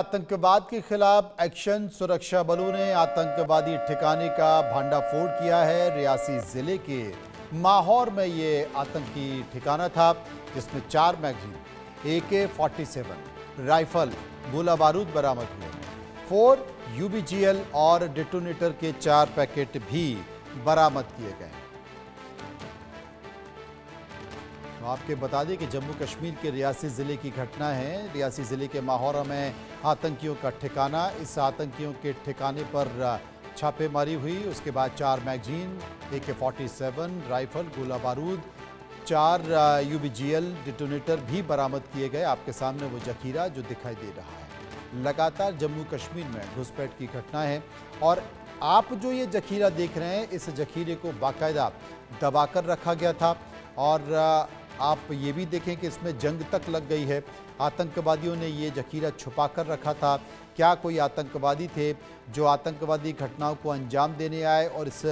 आतंकवाद के खिलाफ एक्शन। सुरक्षा बलों ने आतंकवादी ठिकाने का भांडाफोड़ किया है। रियासी जिले के माहौर में ये आतंकी ठिकाना था, जिसमें 4 मैगजीन, AK-47 राइफल, गोला बारूद बरामद हुए। 4 UBGL और डेटोनेटर के 4 पैकेट भी बरामद किए गए। तो आपके बता दें कि जम्मू कश्मीर के रियासी ज़िले की घटना है। रियासी ज़िले के माहौरा में आतंकियों का ठिकाना। इस आतंकियों के ठिकाने पर छापेमारी हुई। उसके बाद 4 मैगजीन, AK-47 राइफल, गोला बारूद, 4 UBGL डिटोनेटर भी बरामद किए गए। आपके सामने वो जखीरा जो दिखाई दे रहा है। लगातार जम्मू कश्मीर में घुसपैठ की घटना है और आप जो ये जखीरा देख रहे हैं, इस जखीरे को बाकायदा दबाकर रखा गया था और आप ये भी देखें कि इसमें जंग तक लग गई है। आतंकवादियों ने ये जखीरा छुपा कर रखा था। क्या कोई आतंकवादी थे जो आतंकवादी घटनाओं को अंजाम देने आए और इस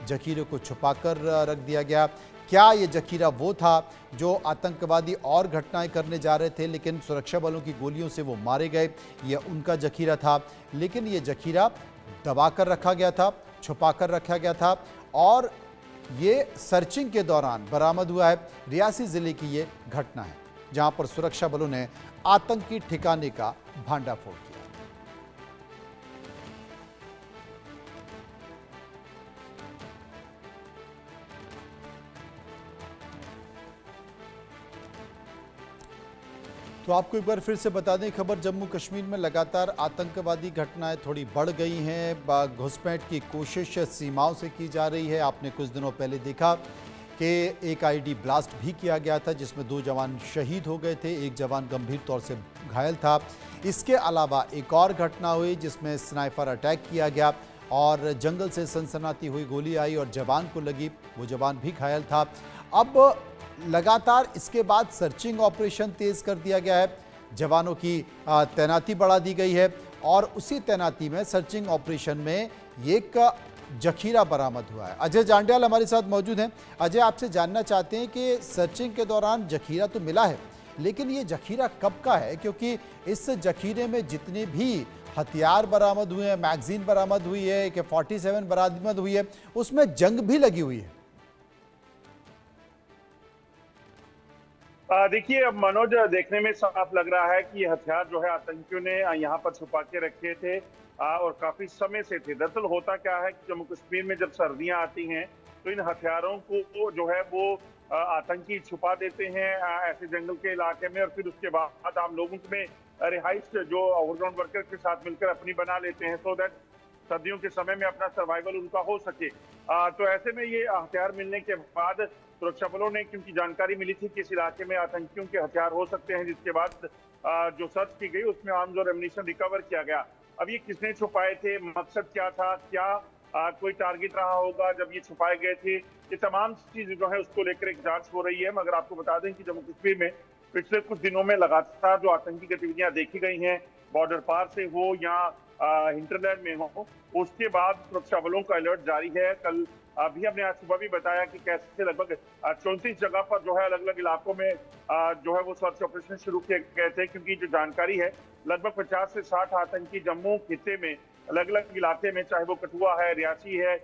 जखीरे को छुपा कर रख दिया गया? क्या ये जखीरा वो था जो आतंकवादी और घटनाएं करने जा रहे थे, लेकिन सुरक्षा बलों की गोलियों से वो मारे गए? ये उनका जखीरा था, लेकिन ये जखीरा दबा कर रखा गया था, छुपा कर रखा गया था और ये सर्चिंग के दौरान बरामद हुआ है। रियासी जिले की ये घटना है, जहां पर सुरक्षा बलों ने आतंकी ठिकाने का भांडाफोड़ किया। तो आपको एक बार फिर से बता दें खबर, जम्मू कश्मीर में लगातार आतंकवादी घटनाएं थोड़ी बढ़ गई हैं। घुसपैठ की कोशिश सीमाओं से की जा रही है। आपने कुछ दिनों पहले देखा कि एक IED ब्लास्ट भी किया गया था, जिसमें 2 जवान शहीद हो गए थे, एक जवान गंभीर तौर से घायल था। इसके अलावा एक और घटना हुई जिसमें स्नाइपर अटैक किया गया और जंगल से सनसनाती हुई गोली आई और जवान को लगी, वो जवान भी घायल था। अब लगातार इसके बाद सर्चिंग ऑपरेशन तेज कर दिया गया है। जवानों की तैनाती बढ़ा दी गई है और उसी तैनाती में सर्चिंग ऑपरेशन में एक जखीरा बरामद हुआ है। अजय जांड्याल हमारे साथ मौजूद हैं। अजय, आपसे जानना चाहते हैं कि सर्चिंग के दौरान जखीरा तो मिला है, लेकिन ये जखीरा कब का है? क्योंकि इस जखीरे में जितने भी हथियार बरामद हुए हैं, मैगजीन बरामद हुई है, AK-47 बरामद हुई है, उसमें जंग भी लगी हुई है। देखिए, अब मनोज, देखने में साफ लग रहा है कि ये हथियार जो है आतंकियों ने यहाँ पर छुपा के रखे थे और काफी समय से थे। दरअसल होता क्या है कि जम्मू कश्मीर में जब सर्दियां आती हैं तो इन हथियारों को जो है वो आतंकी छुपा देते हैं ऐसे जंगल के इलाके में और फिर उसके बाद आम लोगों में रिहाइश जो ओवरग्राउंड वर्कर के साथ मिलकर अपनी बना लेते हैं, सो दैट सर्दियों के समय में अपना सर्वाइवल उनका हो सके। तो ऐसे में ये हथियार मिलने के बाद सुरक्षा बलों ने, क्योंकि जानकारी मिली थी कि इस इलाके में आतंकियों के हथियार हो सकते हैं, जिसके बाद जो सर्च की गई उसमें आर्म्स और एम्यूनिशन रिकवर किया गया। अब ये किसने छुपाए थे, मकसद क्या था, क्या कोई टारगेट रहा होगा जब ये छुपाए गए थे, ये तमाम चीजें जो है उसको लेकर एक जांच हो रही है। मगर आपको बता दें कि जम्मू कश्मीर में पिछले कुछ दिनों में लगातार जो आतंकी गतिविधियां देखी गई हैं, बॉर्डर पार से हो या हिंटरलैंड में हो, उसके बाद सुरक्षा बलों का अलर्ट जारी है। कल अभी हमने आज सुबह भी बताया कि कैसे लगभग 34 जगह पर जो है अलग अलग इलाकों में जो है वो सर्च ऑपरेशन शुरू किए गए थे, क्योंकि जो जानकारी है लगभग 50 से 60 आतंकी जम्मू खित्ते में अलग अलग इलाके में, चाहे वो कठुआ है, रियासी है,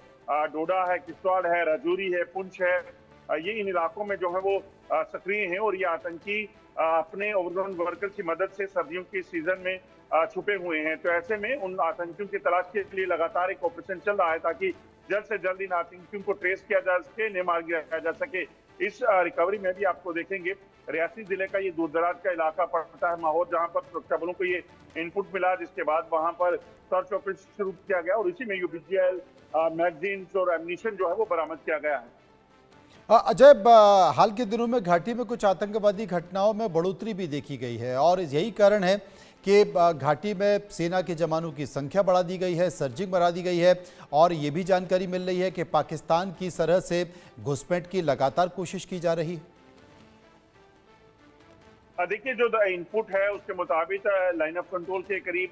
डोडा है, किश्तवाड़ है, राजौरी है, पुंछ है, ये इन इलाकों में जो है वो सक्रिय हैं और ये आतंकी अपने ओवरग्राउंड वर्कर की मदद से सर्दियों के सीजन में छुपे हुए हैं। तो ऐसे में उन आतंकियों की तलाश के लिए लगातार एक ऑपरेशन चल रहा है ताकि जल्द से जल्द इन आतंकियों को ट्रेस किया जा सके, इन्हें मार गिराया जा सके। इस रिकवरी में भी आपको देखेंगे रियासी जिले का ये दूरदराज का इलाका पड़ता है माहौर, जहां पर सुरक्षा बलों को ये इनपुट मिला, जिसके बाद वहां पर सर्च ऑपरेशन शुरू किया गया और इसी में UBGL मैगजीन और एम्यूनिशन जो है वो बरामद किया गया है। अजय, हाल के दिनों में घाटी में कुछ आतंकवादी घटनाओं में बढ़ोतरी भी देखी गई है और यही कारण है कि घाटी में सेना के जवानों की संख्या बढ़ा दी गई है, सर्जिंग बढ़ा दी गई है और ये भी जानकारी मिल रही है कि पाकिस्तान की सरहद से घुसपैठ की लगातार कोशिश की जा रही है। देखिए, जो इनपुट है उसके मुताबिक लाइन ऑफ कंट्रोल के करीब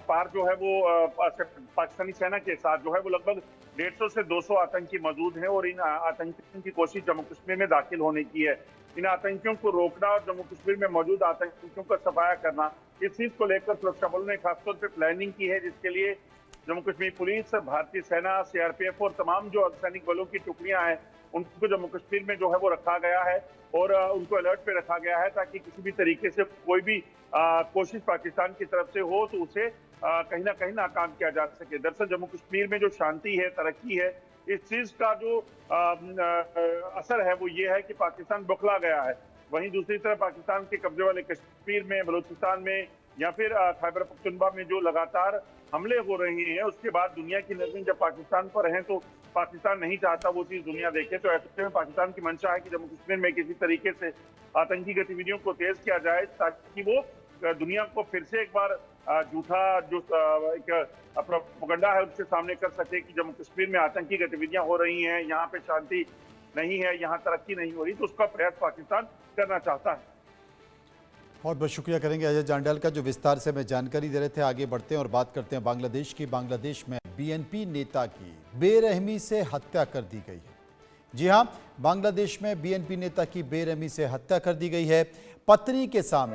पार जो है वो पाकिस्तानी सेना के साथ जो है वो लगभग 150 से 200 आतंकी मौजूद हैं और इन आतंकियों की कोशिश जम्मू कश्मीर में दाखिल होने की है। इन आतंकियों को रोकना और जम्मू कश्मीर में मौजूद आतंकियों का सफाया करना, इस चीज को लेकर सुरक्षा बलों ने खासतौर पर प्लानिंग की है, जिसके लिए जम्मू कश्मीर पुलिस, भारतीय सेना, सीआरपीएफ और तमाम जो अर्धसैनिक बलों की टुकड़ियां हैं उनको जम्मू कश्मीर में जो है वो रखा गया है और उनको अलर्ट पे रखा गया है, ताकि किसी भी तरीके से कोई भी कोशिश पाकिस्तान की तरफ से हो तो उसे कहीं ना कहीं नाकाम किया जा सके। दरअसल जम्मू कश्मीर में जो शांति है, तरक्की है, इस चीज का जो असर है वो ये है कि पाकिस्तान बौखला गया है। वहीं दूसरी तरफ पाकिस्तान के कब्जे वाले कश्मीर में, बलूचिस्तान में या फिर खैबर पख्तूनख्वा में जो लगातार हमले हो रहे हैं, उसके बाद दुनिया की नजरें जब पाकिस्तान पर हैं तो पाकिस्तान नहीं चाहता वो चीज दुनिया देखे। तो ऐसे में पाकिस्तान की मंशा है कि जम्मू कश्मीर में किसी तरीके से आतंकी गतिविधियों को तेज किया जाए, ताकि वो दुनिया को फिर से एक बार झूठा जो एक प्रोपेगेंडा है उसके सामने कर सके कि जम्मू कश्मीर में आतंकी गतिविधियां हो रही हैं, यहाँ पे शांति नहीं है, यहाँ तरक्की नहीं हो रही। तो उसका प्रयास पाकिस्तान करना चाहता है। बहुत बहुत शुक्रिया करेंगे अजय जांडयाल का, जो विस्तार से हमें जानकारी दे रहे थे। आगे बढ़ते हैं और बात करते हैं बांग्लादेश की। बांग्लादेश में बीएनपी नेता की बेरहमी से हत्या कर दी गई है। जी हां, बांग्लादेश में बीएनपी नेता की बेरहमी से हत्या कर दी गई है। पत्नी के सामने